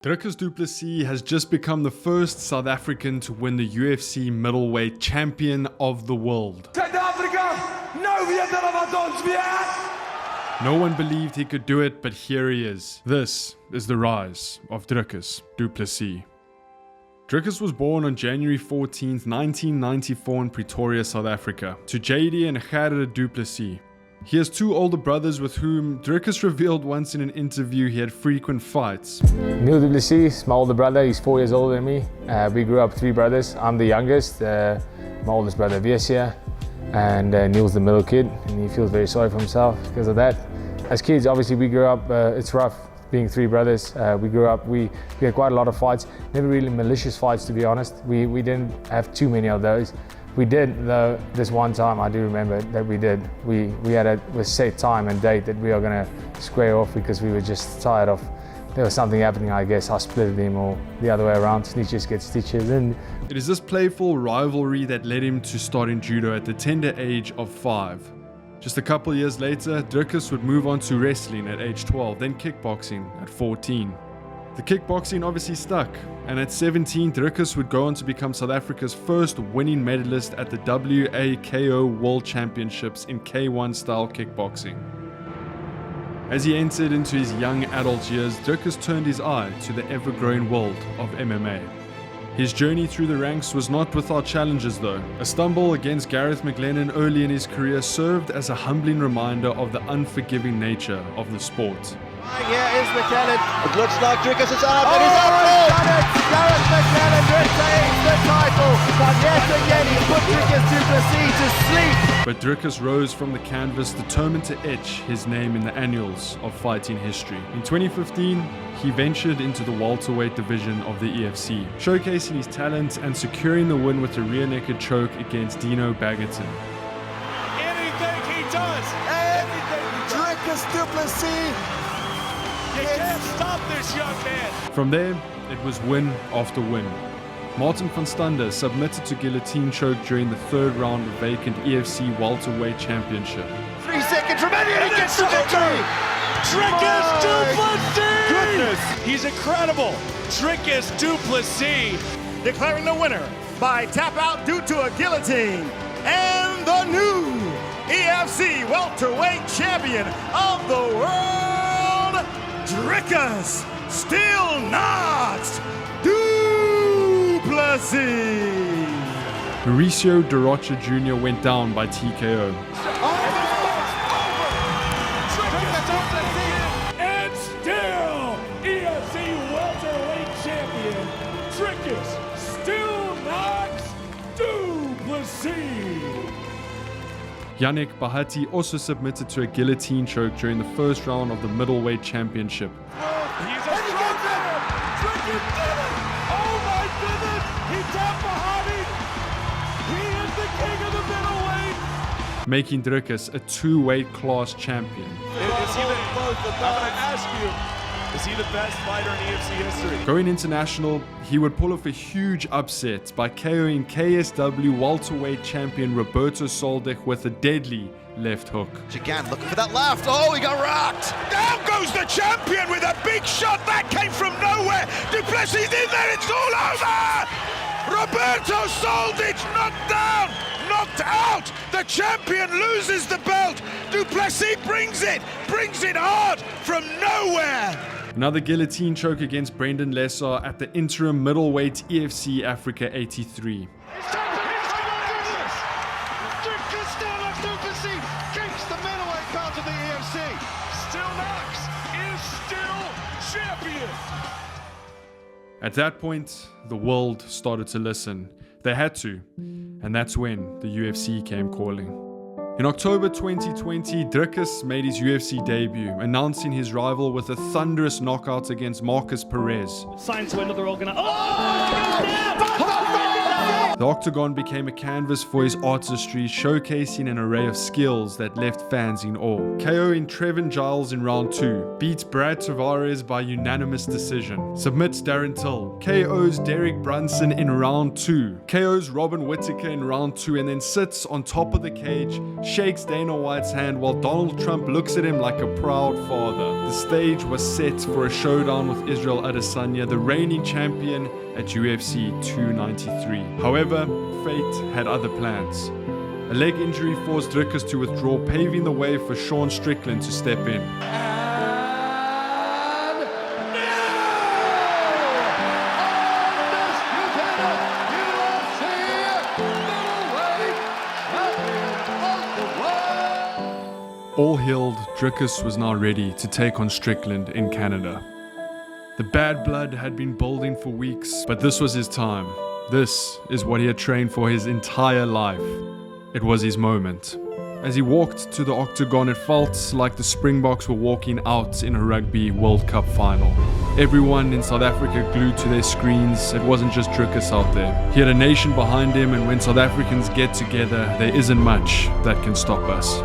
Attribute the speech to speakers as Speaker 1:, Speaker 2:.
Speaker 1: Dricus Du Plessis has just become the first South African to win the UFC middleweight champion of the world. No one believed he could do it, but here he is. This is the rise of Dricus Du Plessis. Dricus was born on January 14th, 1994 in Pretoria, South Africa, to JD and Gerda Du Plessis. He has two older brothers with whom Dricus revealed once in an interview he had frequent fights.
Speaker 2: Neil Du Plessis, my older brother, he's 4 years older than me. We grew up three brothers. I'm the youngest, my oldest brother Viesia, and Neil's the middle kid, and he feels very sorry for himself because of that. As kids, obviously we grew up, it's rough being three brothers. We grew up, we had quite a lot of fights, never really malicious fights to be honest. We didn't have too many of those. We did, though, this one time I do remember that we did. We had a set time and date that we are going to square off because we were just tired of, there was something happening, I guess. I split him or the other way around, snitches get stitches. And
Speaker 1: it is this playful rivalry that led him to starting judo at the tender age of 5. Just a couple years later, Dricus would move on to wrestling at age 12, then kickboxing at 14. The kickboxing obviously stuck, and at 17, Dricus would go on to become South Africa's first winning medalist at the WAKO World Championships in K1 style kickboxing. As he entered into his young adult years, Dricus turned his eye to the ever-growing world of MMA. His journey through the ranks was not without challenges though. A stumble against Gareth McLennan early in his career served as a humbling reminder of the unforgiving nature of the sport.
Speaker 3: Here is McLennan. It looks like Dricus is up, and he's up. Gareth McLennan retains the title, but yet again he put Dricus Du Plessis to sleep.
Speaker 1: But Dricus rose from the canvas determined to etch his name in the annals of fighting history. In 2015, he ventured into the welterweight division of the EFC, showcasing his talent and securing the win with a rear naked choke against Dino Baggerton.
Speaker 4: Anything he does,
Speaker 3: Dricus Du Plessis.
Speaker 4: You can't stop this young man.
Speaker 1: From there, it was win after win. Martin van Stander submitted to guillotine choke during the third round of vacant EFC welterweight championship.
Speaker 3: 3 seconds remaining, and he gets the victory.
Speaker 4: Dricus Du Plessis!
Speaker 3: Goodness.
Speaker 4: He's incredible. Dricus Du Plessis
Speaker 5: declaring the winner by tap out due to a guillotine, and the new EFC welterweight champion of the world, Dricus Still Knocks Du Plessis.
Speaker 1: Mauricio De Rocha Jr. went down by TKO.
Speaker 4: and still EFC welterweight champion Dricus Still Knocks Du Plessis.
Speaker 1: Yannick Bahati also submitted to a guillotine choke during the first round of the middleweight championship.
Speaker 4: He's a strong man. Dricus did it. Oh my goodness. He tapped Bahati. He is the king of the middleweight.
Speaker 1: Making Dricus a two-weight class champion.
Speaker 4: Is he I'm going to ask you, is he the best fighter in EFC history?
Speaker 1: Going international, he would pull off a huge upset by KOing KSW welterweight champion Roberto Soldic with a deadly left hook.
Speaker 3: Again, looking for that left. Oh, he got rocked.
Speaker 5: Down goes the champion with a big shot that came from nowhere. Du Plessis in there, it's all over. Roberto Soldic knocked down, knocked out. The champion loses the belt. Du Plessis brings it hard from nowhere.
Speaker 1: Another guillotine choke against Brendan Lessar at the interim middleweight EFC Africa 83. At that point, the world started to listen. They had to, and that's when the UFC came calling. In October 2020, Dricus made his UFC debut, announcing his rival with a thunderous knockout against Marcus Perez.
Speaker 6: Signed to another organization. Oh!
Speaker 1: The octagon became a canvas for his artistry, showcasing an array of skills that left fans in awe. KOing Trevin Giles in round 2, beats Brad Tavares by unanimous decision, submits Darren Till, KOs Derek Brunson in round 2, KOs Robin Whittaker in round 2, and then sits on top of the cage, shakes Dana White's hand while Donald Trump looks at him like a proud father. The stage was set for a showdown with Israel Adesanya, the reigning champion at UFC 293. However, fate had other plans. A leg injury forced Dricus to withdraw, paving the way for Sean Strickland to step in. All healed, Dricus was now ready to take on Strickland in Canada. The bad blood had been building for weeks, but this was his time. This is what he had trained for his entire life. It was his moment. As he walked to the octagon, it felt like the Springboks were walking out in a Rugby World Cup final. Everyone in South Africa glued to their screens. It wasn't just Dricus out there. He had a nation behind him, and when South Africans get together, there isn't much that can stop us.